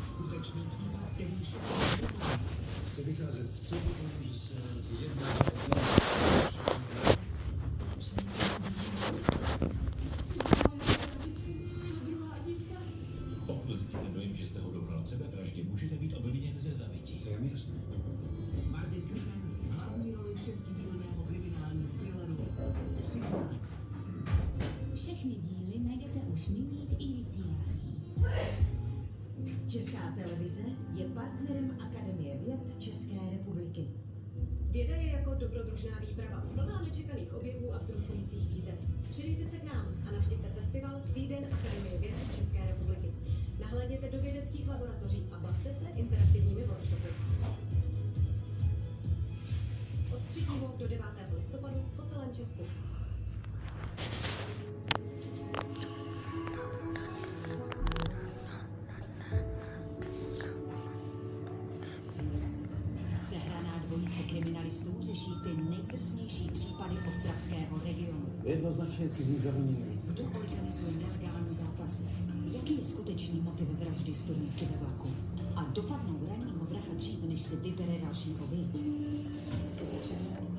Skutečný případ, který chce vycházet z předpokladu, že se jedná Pokud vznikne dojem, že jste ho dohnal k sebevraždě, můžete být obviněn ze zabití. To je mi jasné. Martin Freeman, hlavní roli v šestidílného kriminálního thrilleru Přiznání. Všechny díly najdete už nyní v iVysílání. Česká televize je partnerem Akademie věd České republiky. Věda je jako dobrodružná výprava, plná nečekaných objevů a vzrušujících výzev. Přidejte se k nám a navštivte festival Týden Akademie věd České republiky. Nahlédněte do vědeckých laboratoří a bavte se interaktivními workshopy. Od 3. do 9. listopadu po celém Česku. Sehraná dvojice kriminalistů řeší ty nejdrsnější případy ostravského regionu. Jednoznačně cizí zavinění. Kdo organizuje nelegální zápasy? Jaký je skutečný motiv vraždy studentky ve vlaku? A dopadnou ranního vraha dřív, než si vybere další oběť. Vždycky se přiznat.